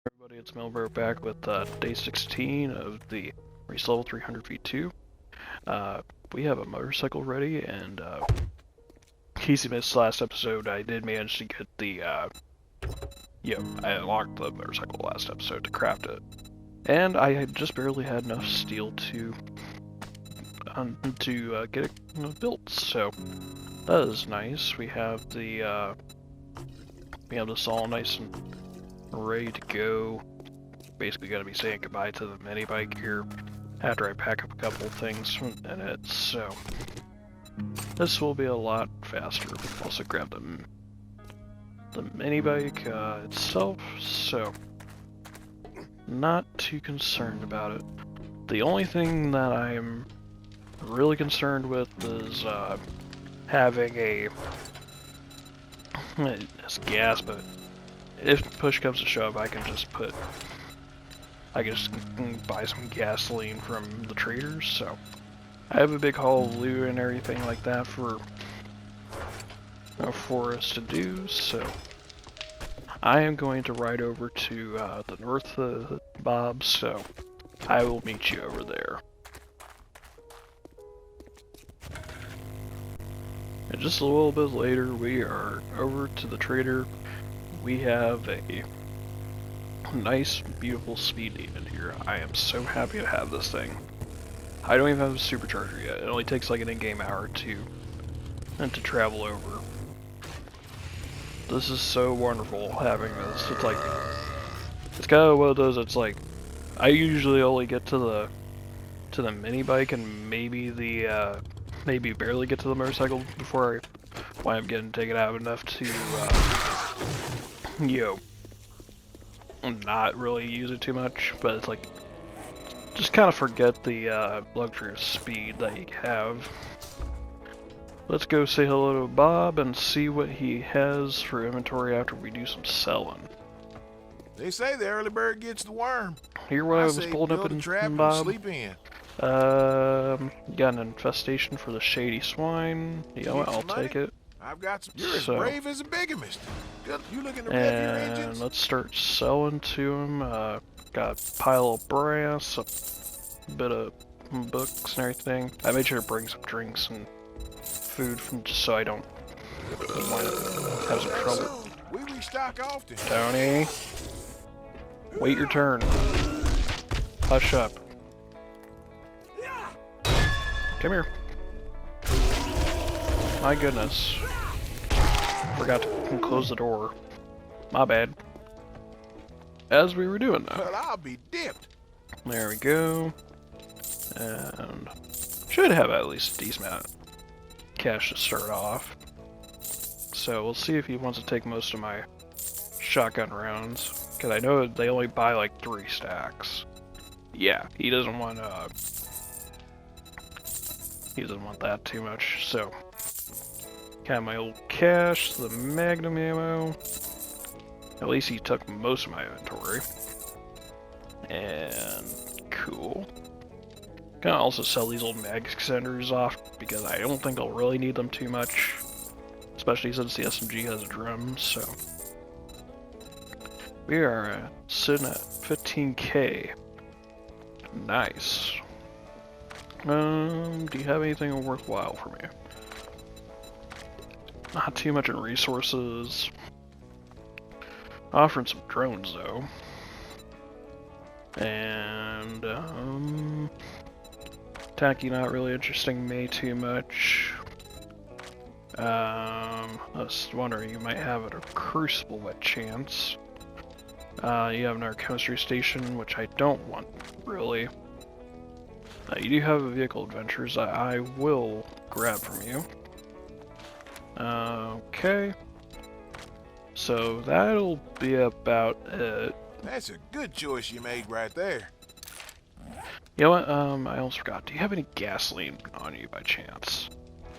Everybody, it's Melbert back with day 16 of the race level 300 v2. We have a motorcycle ready, and easy missed last episode. I did manage to get the, I unlocked the motorcycle last episode to craft it. And I had just barely had enough steel to get it built, so that is nice. We have this all nice and ready to go. Basically gonna be saying goodbye to the mini bike here after I pack up a couple things in it, so this will be a lot faster. Also grab the mini bike itself, so not too concerned about it. The only thing that I'm really concerned with is having it's gas, but if push comes to shove, I can just buy some gasoline from the traders, so I have a big haul of loot and everything like that for us to do, so I am going to ride over to the north Bob, so I will meet you over there. And just a little bit later, we are over to the trader. We have a nice, beautiful speed demon here. I am so happy to have this thing. I don't even have a supercharger yet. It only takes like an in-game hour or two and to travel over. This is so wonderful having this. It's kind of one of those. It's like I usually only get to the mini bike and maybe maybe barely get to the motorcycle before I wind up getting taken out enough to not really use it too much, but it's like just kind of forget the luxury of speed that you have. Let's go say hello to Bob and see what he has for inventory after we do some selling. They say the early bird gets the worm. Here what I was pulling up in Bob. Sleep in. Got an infestation for the shady swine. You know what, I'll take it. I've got some. You're as brave as a bigamist. Good. You looking to rev your engines? And let's start selling to him. Got a pile of brass, a bit of books and everything. I made sure to bring some drinks and food just so I don't wind up have some trouble. We restock often. Tony, wait your turn. Hush up. Come here. My goodness. Forgot to close the door. My bad. As we were doing that. Well, I'll be dipped. There we go. And should have at least a decent amount of cash to start off. So we'll see if he wants to take most of my shotgun rounds. Because I know they only buy like 3 stacks. Yeah, he doesn't want that too much, so got my old cash, the magnum ammo. At least he took most of my inventory. And cool. Gonna also sell these old mag extenders off because I don't think I'll really need them too much. Especially since the SMG has a drum, so. We are sitting at 15k. Nice. Do you have anything worthwhile for me? Not too much in resources. Offering some drones though. And tacky not really interesting me too much. I was wondering, you might have a crucible by chance. You have another chemistry station, which I don't want really. You do have a vehicle adventures I will grab from you. Okay. So that'll be about it. That's a good choice you made right there. You know what, I almost forgot. Do you have any gasoline on you by chance?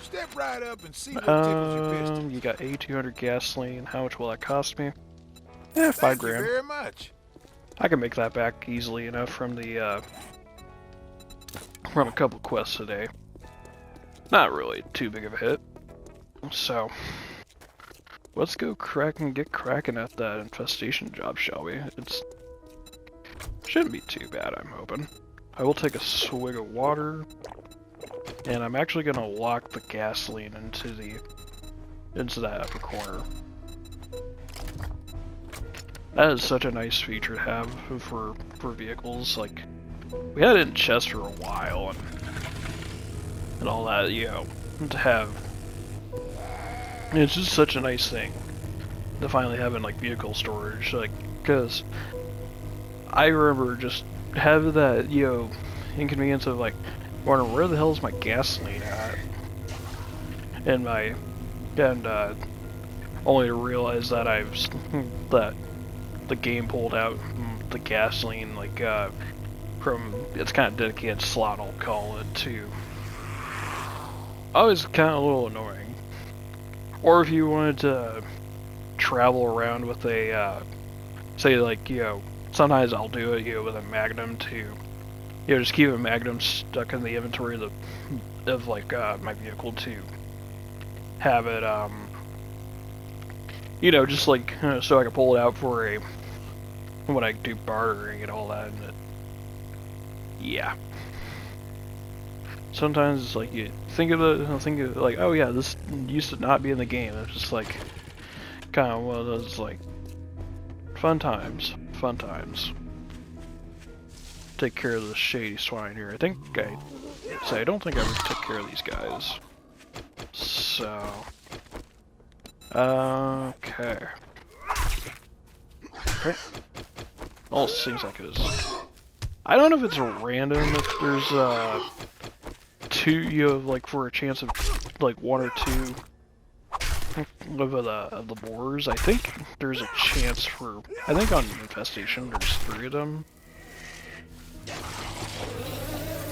Step right up and see what tickles your piston. You got 8,200 gasoline. How much will that cost me? Yeah, 5 grand. Thank you very much. I can make that back easily enough from the, run a couple quests a day. Not really too big of a hit. So, let's go get cracking at that infestation job, shall we? Shouldn't be too bad, I'm hoping. I will take a swig of water, and I'm actually going to lock the gasoline into that upper corner. That is such a nice feature to have for vehicles. Like, we had it in chest for a while, and all that, you know, to have. It's just such a nice thing to finally have in, like, vehicle storage, like, because I remember just having that, you know, inconvenience of, like, wondering where the hell is my gasoline at? And only to realize that that the game pulled out the gasoline, like, from its kind of dedicated slot, I'll call it, to. Always kind of a little annoying. Or if you wanted to travel around with a, say, like, you know, sometimes I'll do it, you know, with a Magnum to, you know, just keep a Magnum stuck in the inventory of like, my vehicle to have it, you know, just like, so I can pull it out for when I do bartering and all that, and yeah. Sometimes it's like, you think of like, oh yeah, this used to not be in the game. It's just like, kind of one of those, like, fun times. Take care of the shady swine here. I don't think I ever took care of these guys. So, okay. All seems like it is. I don't know if it's random, if there's, two, you know, like, for a chance of, like, one or two of the boars. I think there's a chance for, I think on Infestation there's 3 of them.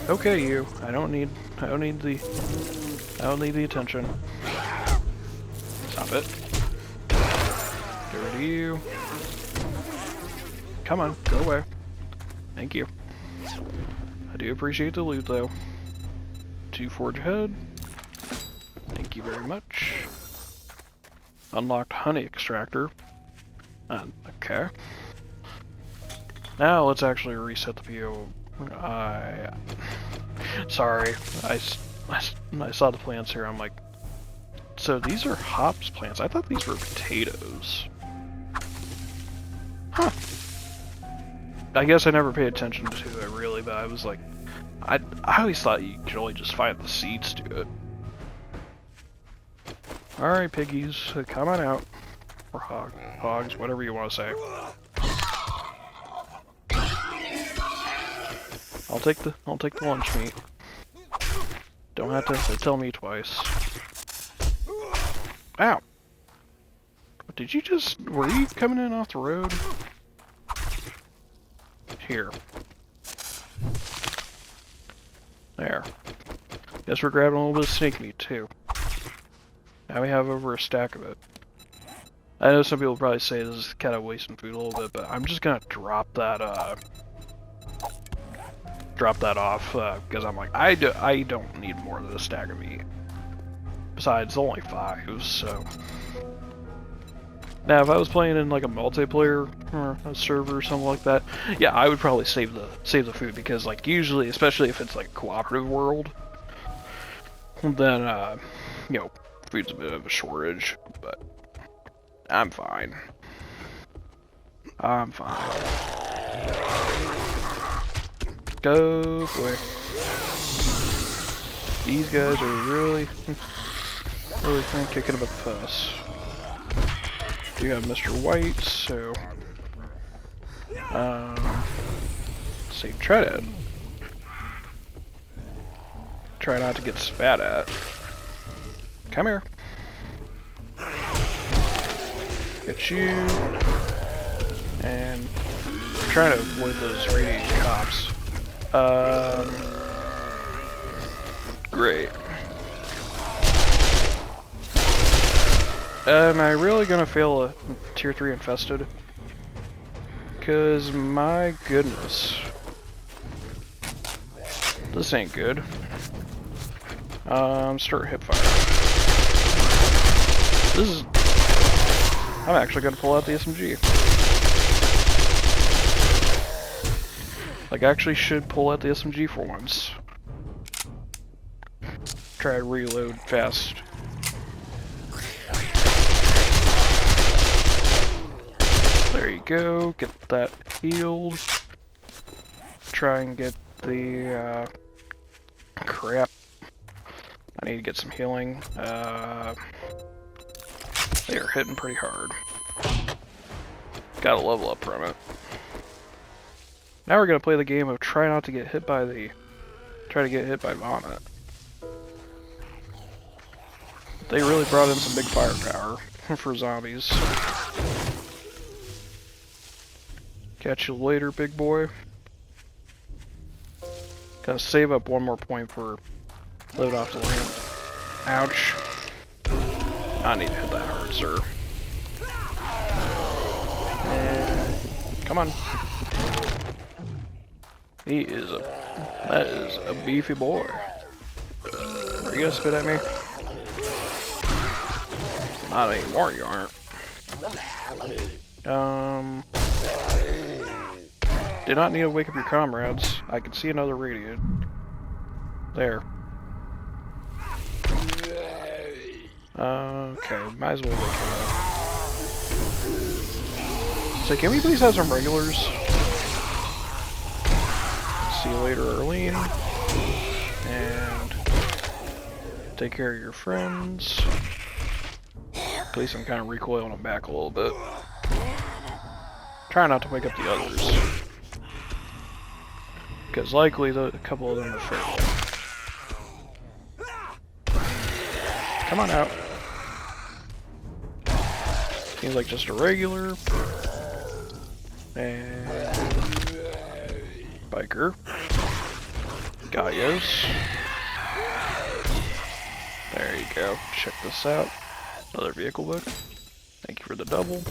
Okay, you. I don't need the attention. Stop it. Get rid of you. Come on, go away. Thank you. I do appreciate the loot, though. 2 forge ahead. Thank you very much. Unlocked honey extractor. Okay. Now let's actually reset the PO. Sorry, I saw the plants here. I'm like, so these are hops plants. I thought these were potatoes. Huh. I guess I never paid attention to it really, but I was like, I always thought you could only just find the seeds to it. Alright, piggies, come on out. Or hogs, whatever you want to say. I'll take the lunch meat. Don't have to tell me twice. Ow! Did you were you coming in off the road? Here. There. Guess we're grabbing a little bit of snake meat too. Now we have over a stack of it. I know some people probably say this is kind of wasting food a little bit, but I'm just gonna drop that off, because I'm like, I don't need more than a stack of meat. Besides, it's only 5, so. Now, if I was playing in like a multiplayer or a server or something like that, yeah, I would probably save the food, because like usually, especially if it's like a cooperative world, then you know, food's a bit of a shortage. But I'm fine. Go quick. These guys are really kicking up a fuss. You got Mr. White, so say try not to get spat at. Come here. Get you. And I'm trying to avoid those radiating cops. Great. Am I really gonna fail a tier 3 infested? Cause my goodness. This ain't good. Start hip fire. I'm actually gonna pull out the SMG. Like, I actually should pull out the SMG for once. Try to reload fast. There you go, get that healed. Try and get the, crap. I need to get some healing. They are hitting pretty hard. Gotta level up from it. Now we're gonna play the game of try not to get hit by vomit. They really brought in some big firepower for zombies. Catch you later, big boy. Gotta save up one more point for load off the ramp. Ouch. I need to hit that hard, sir. And come on. That is a beefy boy. Are you gonna spit at me? Not anymore, you aren't. Do not need to wake up your comrades. I can see another radiant. There. Okay, might as well wake him up. So can we please have some regulars? See you later, Arlene. And take care of your friends. At least I'm kind of recoiling them back a little bit. Try not to wake up the others. Because likely a couple of them are feral. Come on out. Seems like just a regular. And biker. Gallos. There you go. Check this out. Another vehicle book. Thank you for the double.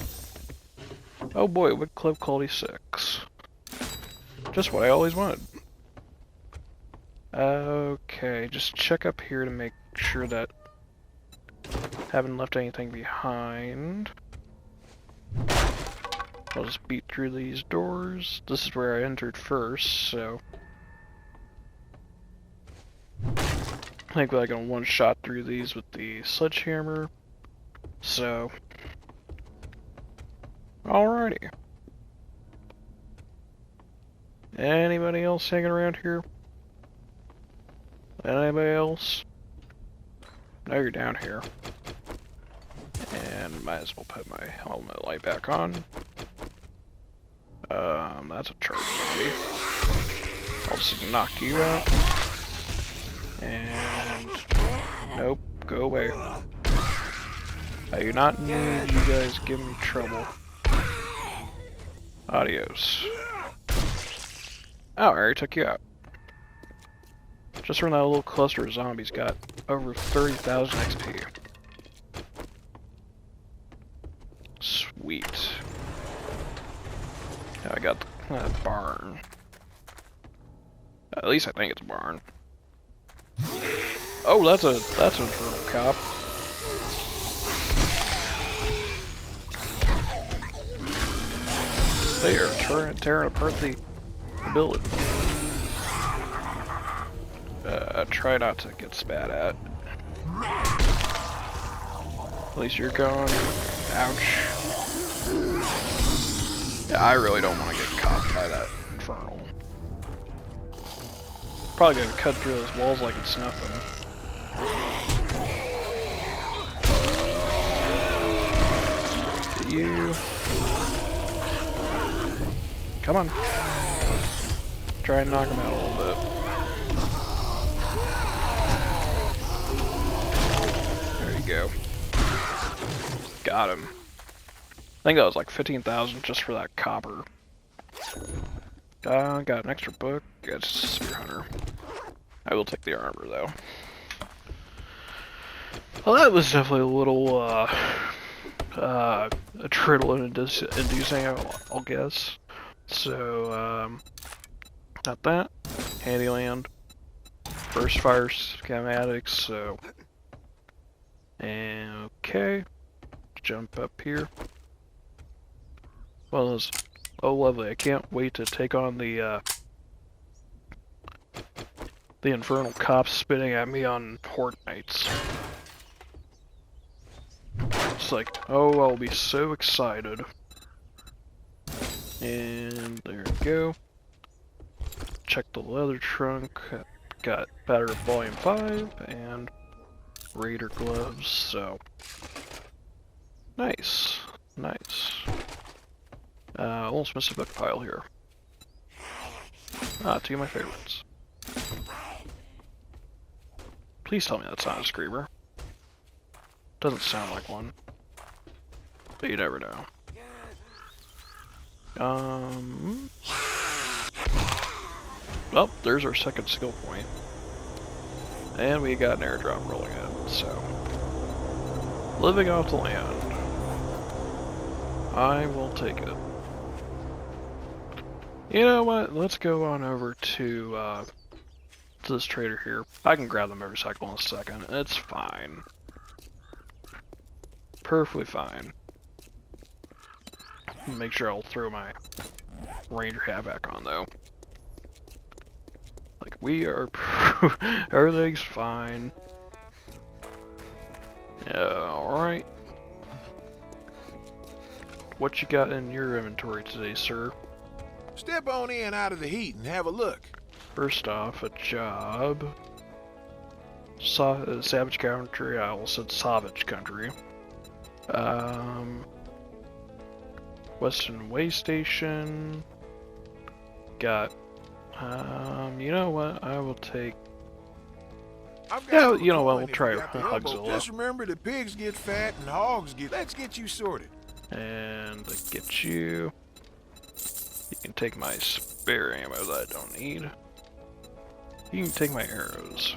Oh boy, with club quality 6. Just what I always wanted. Okay, just check up here to make sure that I haven't left anything behind. I'll just beat through these doors. This is where I entered first, so I think I can one-shot through these with the sledgehammer. So, alrighty. Anybody else hanging around here? Anybody else? No, you're down here. And might as well put my helmet light back on. That's a charge zombie. I'll just knock you out. And nope, go away. I do not need you guys giving me trouble. Adios. Oh, I already took you out. Just from that little cluster of zombies, got over 30,000 XP. Sweet. Now I got that barn. At least I think it's a barn. Oh, that's an infernal cop. They are tearing apart the building. Try not to get spat at. At least you're gone. Ouch. Yeah, I really don't want to get caught by that infernal. Probably gonna cut through those walls like it's nothing. Get you. Come on. Try and knock him out a little bit. There you go. Got him. I think that was like 15,000 just for that copper. Got an extra book. It's Spear Hunter. I will take the armor though. Well, that was definitely a little adrenaline-inducing, I'll guess. So, not that. Handyland. First fire schematics, so. And okay. Jump up here. Well, oh lovely, I can't wait to take on the the infernal cops spitting at me on Horde Nights. It's like, oh, I'll be so excited. And there we go. Check the leather trunk. Got Battery Volume 5 and Raider gloves, so nice. Nice. Almost missed a book pile here. Ah, two of my favorites. Please tell me that's not a screamer. Doesn't sound like one. But you never know. Well, there's our second skill point. And we got an airdrop rolling in, so. Living off the land. I will take it. You know what? Let's go on over to this trader here. I can grab the motorcycle in a second. It's fine. Perfectly fine. Make sure I'll throw my Ranger hat back on though. Like we are, everything's fine. Alright. What you got in your inventory today, sir? Step on in out of the heat and have a look. First off, a job. Savage Country, I almost said Savage Country. Western Way Station. Got, you know what, I will take... Yeah, you know what, we'll try Hogzilla. Just remember the pigs get fat and hogs get... Let's get you sorted. And get you. You can take my spare ammo that I don't need. You can take my arrows.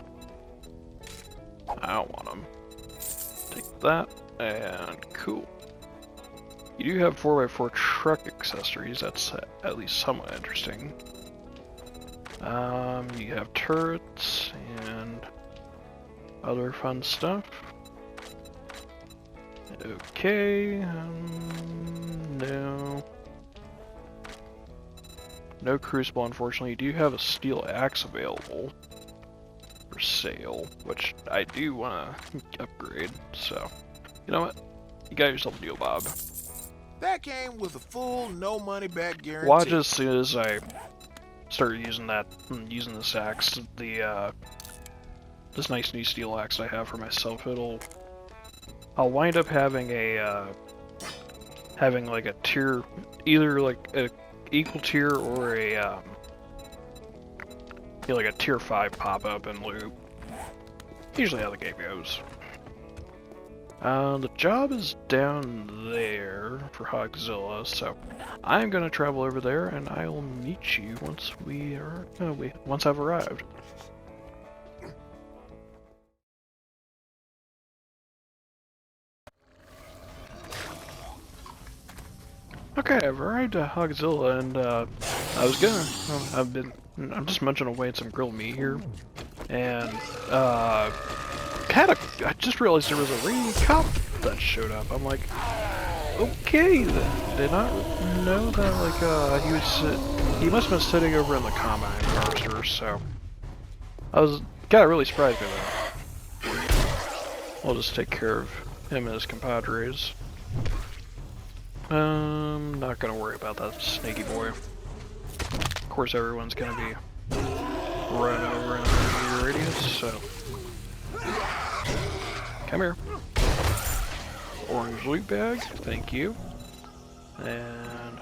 I don't want them. Take that, and cool. You do have 4x4 truck accessories, that's at least somewhat interesting. You have turrets and other fun stuff. Okay, no. No crucible, unfortunately. You do have a steel axe available for sale, which I do want to upgrade, so. You know what? You got yourself a deal, Bob. That came with a full, no money back guarantee. Watch as soon as I start using this axe, this nice new steel axe I have for myself, I'll wind up having having like a tier, either like a equal tier or a like a tier 5 pop up and loop. Usually how the game goes. The job is down there for Hogzilla, so I'm gonna travel over there and I'll meet you once once I've arrived. Okay, I've arrived at Hogzilla, and I'm just munching away at some grilled meat here, and I just realized there was a raiding cop that showed up. I'm like, okay then. Did not know that like he must have been sitting over in the combine harvester, so I was got really surprised by that. I'll just take care of him and his compadres. Not gonna worry about that snaky boy. Of course, everyone's gonna be running over in the radius, so. Come here. Orange loot bag, thank you. And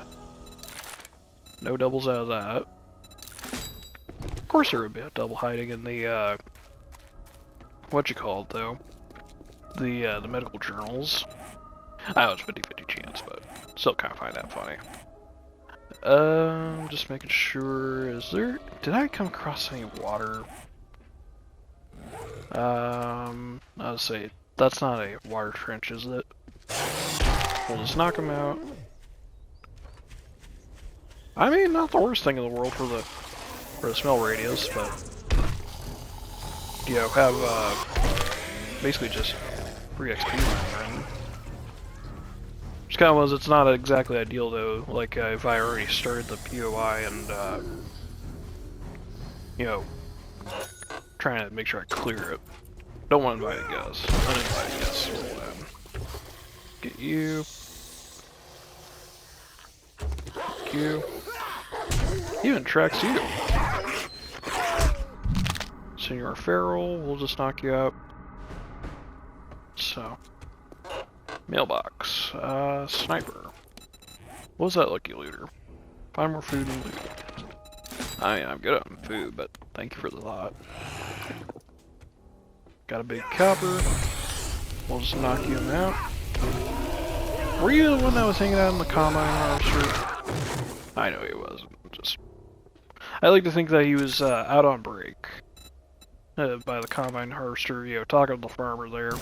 no doubles out of that. Of course there would be a double hiding in the, what you call it though? The medical journals. I know it's 50-50 chance, but still kind of find that funny. Just making sure, did I come across any water? I'll say, that's not a water trench, is it? We'll just knock them out. I mean, not the worst thing in the world for the smell radius, but, you know, have, basically just free XP running. Which kind of was, it's not exactly ideal though, like if I already started the POI and, you know, trying to make sure I clear it. Don't want invited guests. Uninvited guests. Get you. Get you. Even tracks you. Senor Farrell, we'll just knock you out. So. Mailbox. Sniper. What was that, Lucky Looter? Find more food and loot. I mean, I'm good on food, but thank you for the thought. Got a big copper. We'll just knock you out. Were you the one that was hanging out in the combine harvester? I know he wasn't. Just, I like to think that he was out on break by the combine harvester, you know, talking to the farmer there.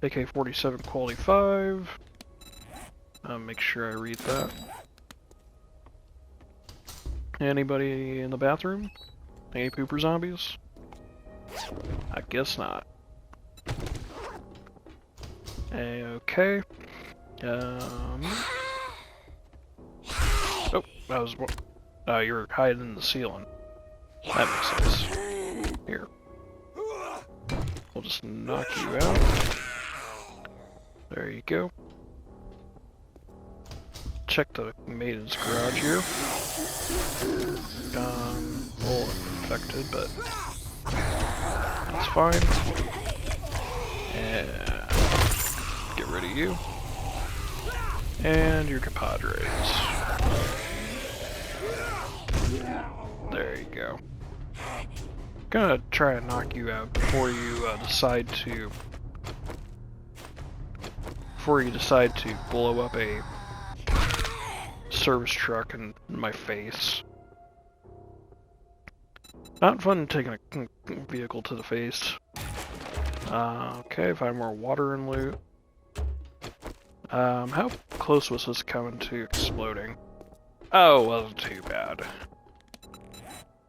AK-47 quality 5. Make sure I read that. Anybody in the bathroom? Any pooper zombies? I guess not. Okay. Oh, that was what? You're hiding in the ceiling. That makes sense. Here. We'll just knock you out. There you go. Check the maiden's garage here. All infected, but that's fine. And get rid of you. And your compadres. There you go. Gonna try and knock you out before you decide to blow up a service truck in my face. Not fun taking a vehicle to the face. Okay, find more water and loot. How close was this coming to exploding? Oh, it wasn't too bad.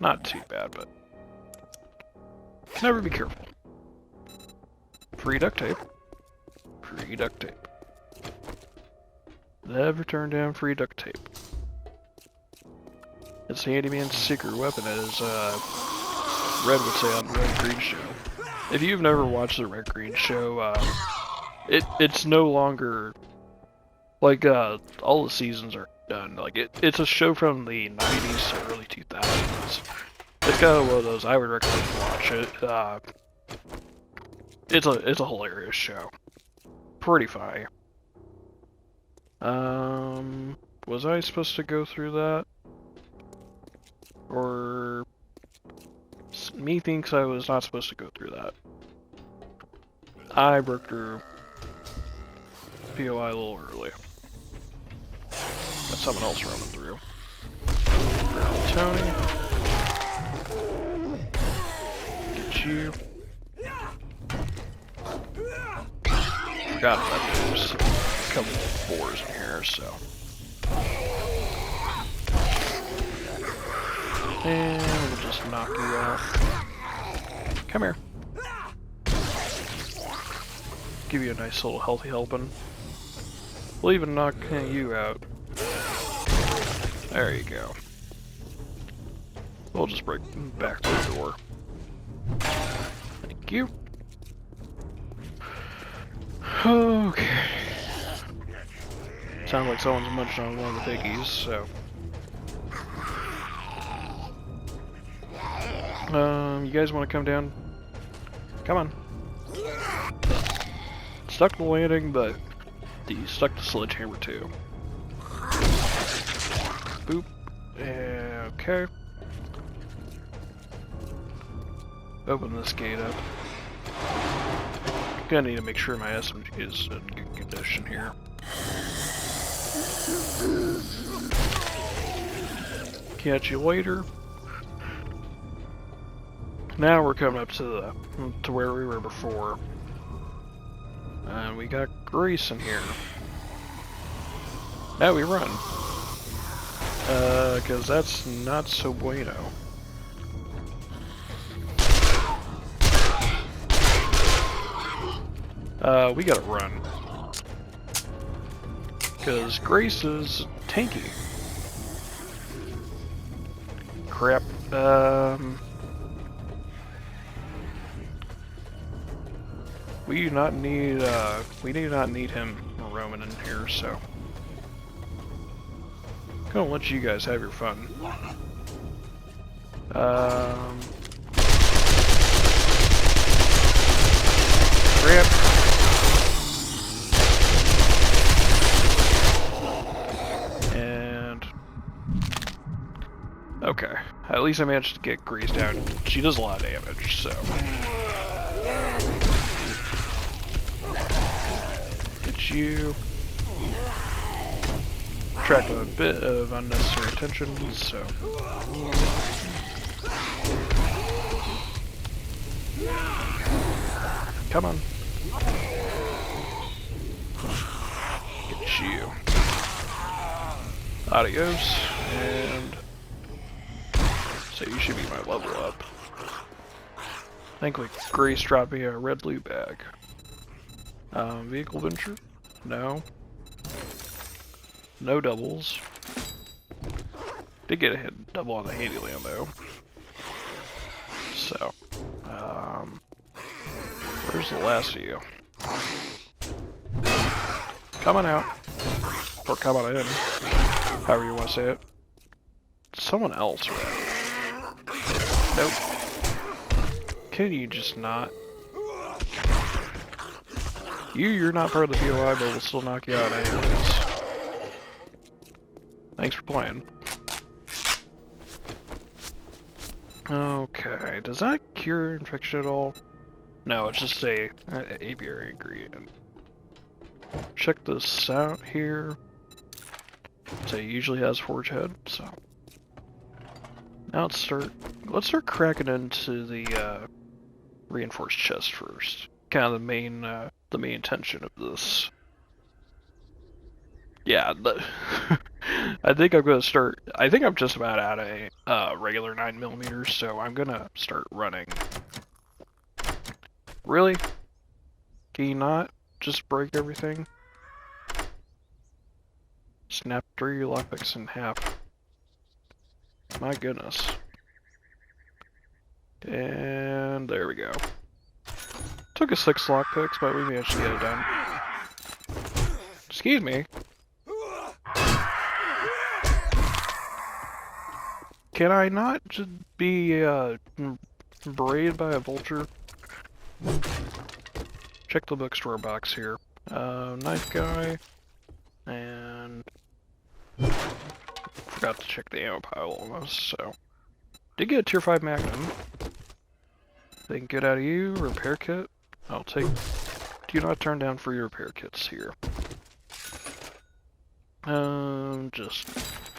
Not too bad, but never be careful. Free duct tape. Free duct tape. Never turn down free duct tape. It's the handyman's secret weapon, as Red would say on the Red Green Show. If you've never watched the Red Green Show, it's no longer like all the seasons are done. Like it's a show from the 90s to early 2000s. It's kind of one of those I would recommend you watch it. It's a hilarious show. Pretty funny. Was I supposed to go through that? Or me thinks I was not supposed to go through that. I broke through POI a little early. Got someone else running through. Tony. Get you. Forgot about there's a couple of fours in here, so. And we'll just knock you out. Come here. Give you a nice little healthy helping. We'll even knock you out. There you go. We'll just break back to the door. Thank you. Okay. Sounds like someone's munching on one of the piggies, so. You guys want to come down? Come on. Stuck the landing, but stuck the sledgehammer too. Boop. Okay. Open this gate up. Gonna need to make sure my SMG is in good condition here. Catch you later. Now we're coming up to where we were before. And we got Grace in here. Now we run. Cause that's not so bueno. We gotta run. Cause Grace is tanky. Crap. we do not need him roaming in here, so gonna let you guys have your fun. Ramp. And okay, at least I managed to get Grease down. She does a lot of damage, so get you. Attract a bit of unnecessary attention, so come on. Get you. Adios, and so you should be my level up. Thankfully, Grace dropped me a red loot bag. Vehicle venture? No. No doubles. Did get a hit double on the Handyland though. So, where's the last of you? Come on out. Or come on in. However you want to say it. Someone else, right? Nope. Can you just not? You're not part of the POI, but we'll still knock you out anyways. Thanks for playing. Okay, does that cure infection at all? No, it's just a apiary ingredient. Check this out here. So it usually has forge head, so now let's start cracking into the reinforced chest first. Kind of the main tension of this. Yeah, I think I'm gonna start. I think I'm just about out of regular 9mm, so I'm gonna start running. Really? Can you not just break everything? Snap 3 lockpicks in half. My goodness. And there we go. Took us 6 lockpicks, but we managed to get it done. Excuse me. Can I not just be berated by a vulture? Check the bookstore box here. Knife guy. And forgot to check the ammo pile almost, so did get a tier 5 magnum. They can get out of you, repair kit. I'll take. Do not turn down free repair kits here. Just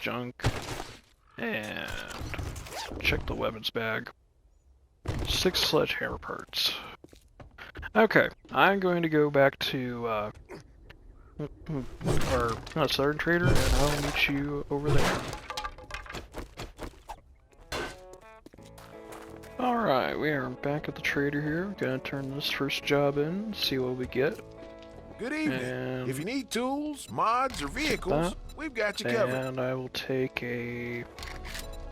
junk. And check the weapons bag. 6 sledgehammer parts. Okay, I'm going to go back to our southern trader, and I'll meet you over there. Alright, we are back at the trader here. Gonna turn this first job in, see what we get. Good evening. And if you need tools, mods, or vehicles, we've got you covered. And I will take a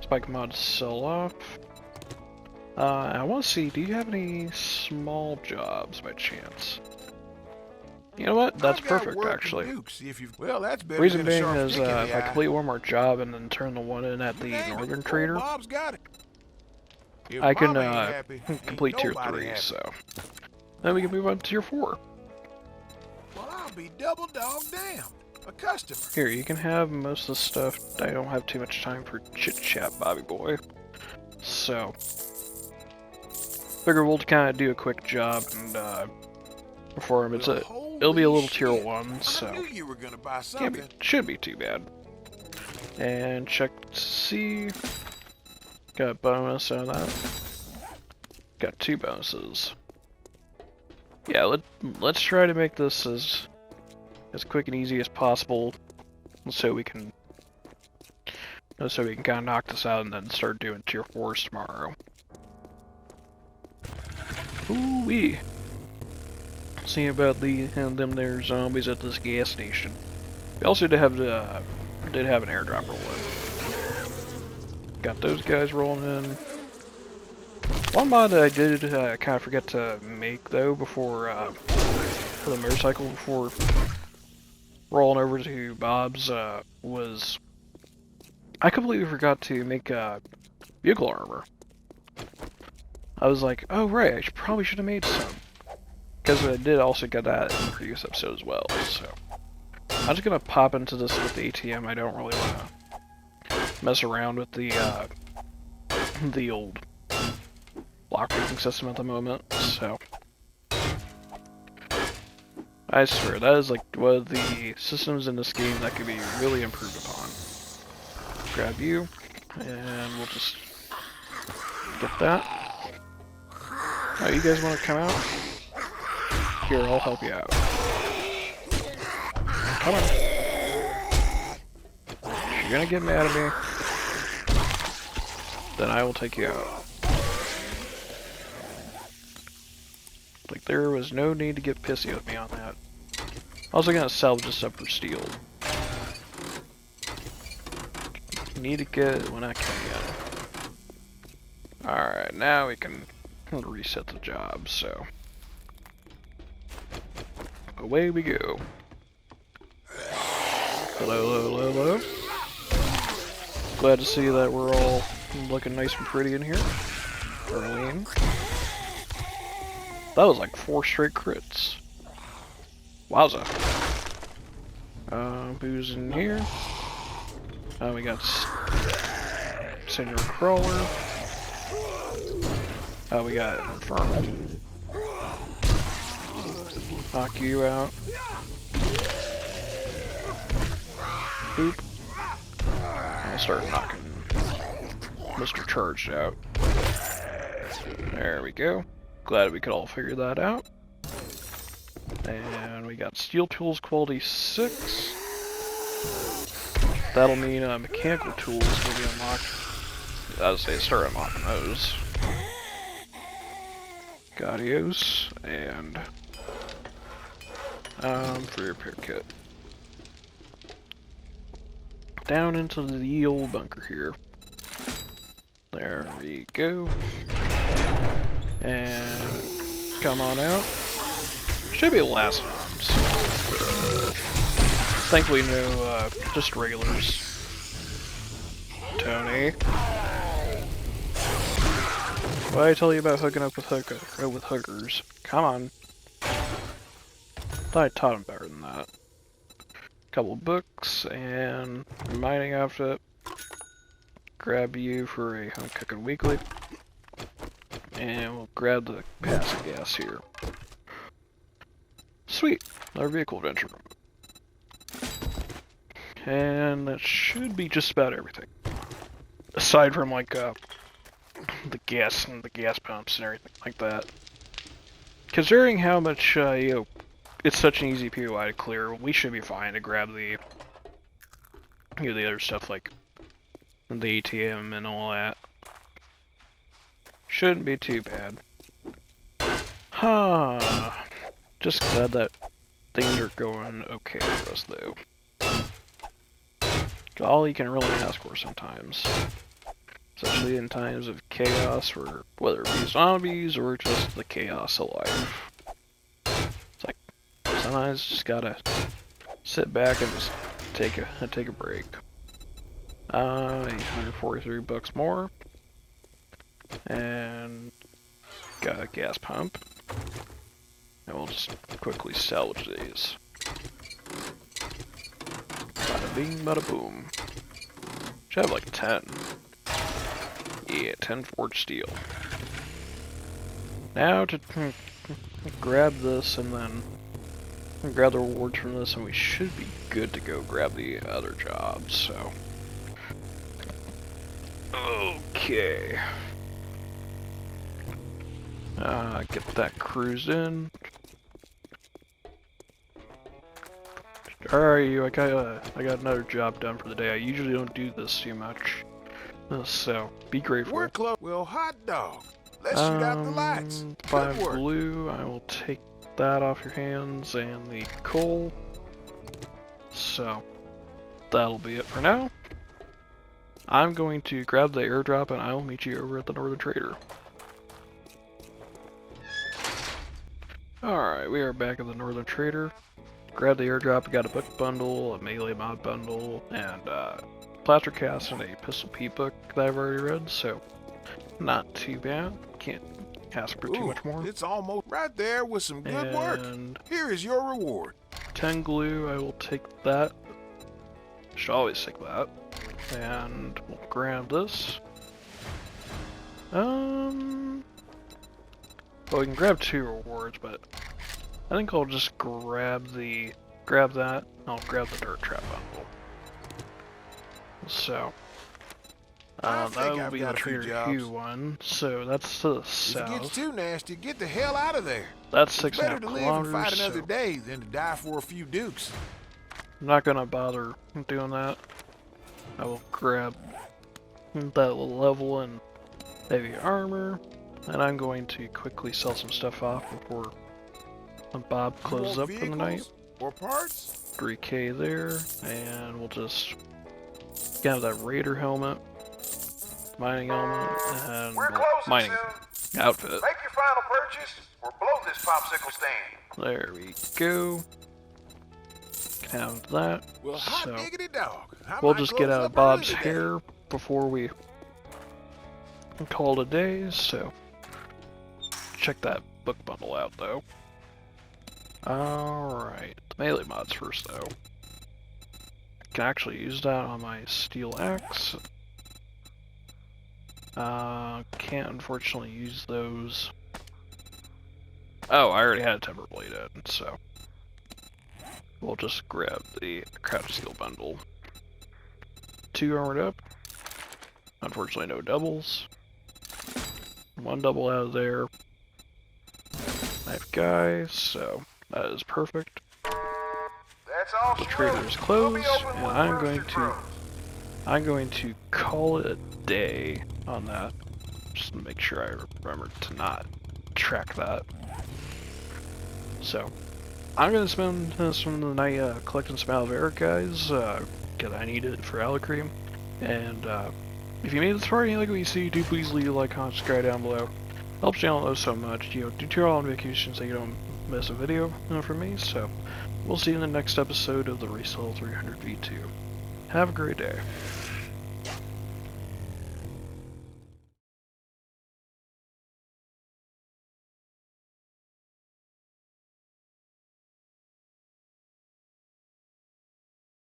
spike mod sell-off. I want to see, do you have any small jobs by chance? You know what? That's perfect, actually. Well, that's better. Reason being is, if I complete one more job and then turn the one in at the northern trader, I can complete tier 3, so then we can move on to tier 4. Well, I'll be double dog damn. A customer. Here, you can have most of the stuff. I don't have too much time for chit-chat, Bobby boy. So, figure we'll kind of do a quick job and perform. It'll be a little tier 1, so shouldn't be too bad. And check to see. Got a bonus on that. Got 2 bonuses. Yeah, let's try to make this as quick and easy as possible, so we can kind of knock this out and then start doing tier 4s tomorrow. Ooh wee. See about them there zombies at this gas station. We also did have an airdrop roll in. Got those guys rolling in. One mod that I did kind of forget to make though before for the motorcycle before rolling over to Bob's was I completely forgot to make vehicle armor. I was like, oh right, I probably should have made some. Because I did also get that in the previous episode as well, so. I'm just gonna pop into this with the ATM. I don't really want to mess around with the old lockpicking system at the moment, so. I swear, that is like one of the systems in this game that could be really improved upon. Grab you, and we'll just get that. Oh, you guys want to come out? Here, I'll help you out. Come on. If you're gonna get mad at me, then I will take you out. Like, there was no need to get pissy with me on that. I was gonna salvage this up for steel. Need to get when I can get. Alright, now we can reset the job, so. Away we go. Hello, hello, hello, hello. Glad to see that we're all looking nice and pretty in here. Arlene. That was like 4 straight crits. Wowza. Who's in here? We got Senior Crawler. We got Infernal. Knock you out. Boop. I'll start knocking Mr. Charged out. There we go. Glad we could all figure that out. And we got Steel Tools quality 6. That'll mean mechanical tools will be unlocked. I would say start unlocking those. Gaudios and for your repair kit. Down into the old bunker here. There we go. And come on out. Should be the last ones. Thankfully no, just regulars. Tony. What did I tell you about hooking up with hookers? Come on. Thought I taught him better than that. Couple books and mining outfit. Grab you for a home cooking weekly. And we'll grab the passive gas here. Sweet, another vehicle adventure. And that should be just about everything. Aside from like the gas and the gas pumps and everything like that. Considering how much you know, it's such an easy POI to clear, we should be fine to grab the the other stuff like the ATM and all that. Shouldn't be too bad. Huh. Just glad that things are going okay for us though. All you can really ask for sometimes. Especially in times of chaos, or whether it be zombies or just the chaos of life. It's like sometimes just gotta sit back and just take a break. 843 bucks more. And got a gas pump. And we'll just quickly salvage these. Bada bing, bada boom. Should have like 10. Yeah, 10 forged steel. Now to grab this and then grab the rewards from this, and we should be good to go grab the other jobs, so. Okay. Get that cruised in. Alright, you. I got another job done for the day. I usually don't do this too much, so be grateful. We're close. Well, hot dog. Let's shoot out the lights. 5 blue. I will take that off your hands and the coal. So that'll be it for now. I'm going to grab the airdrop and I'll meet you over at the Northern Trader. Alright, we are back at the Northern Trader. Grab the airdrop, we got a book bundle, a melee mod bundle, and plaster cast and a pistol P book that I've already read, so not too bad. Can't ask for too much more. It's almost right there with some good work. Here is your reward. 10 glue, I will take that. Should always take that. And we'll grab this. Well, we can grab 2 rewards, but I think I'll just grab that. I'll grab the dirt trap bundle. So, that will be the Trader Hugh one. So that's to the south. If it gets too nasty, get the hell out of there. That's 6.5 Better to live and fight kilometers. another day than to die for a few dukes. I'm not gonna bother doing that. I will grab that level and heavy armor, and I'm going to quickly sell some stuff off before Bob closes up for the night. Or parts? 3K there, and we'll just get that Raider helmet, mining helmet, and mining outfit. Make your final purchase or blow this popsicle stand. There we go. Have that. Well, hot diggity dog. We'll just get out of Bob's hair before we call it a day, so check that book bundle out though. Alright, melee mods first though. I can actually use that on my steel axe. Can't unfortunately use those. Oh, I already had a temper blade in, so we'll just grab the craft steel bundle. 2 armored up. Unfortunately no doubles. 1 double out of there. Knife guy, so that is perfect. That's all. The trader is closed, and I'm going to call it a day on that. Just to make sure I remember to not track that. So I'm gonna spend some of the night collecting some aloe vera, guys, because I need it for aloe cream. And if you made it this far and you like what you see, do please leave a like, comment, subscribe down below. Helps the channel out so much. You know, do tour on vacation so you don't miss a video from me. So we'll see you in the next episode of the Resell 300 V2. Have a great day.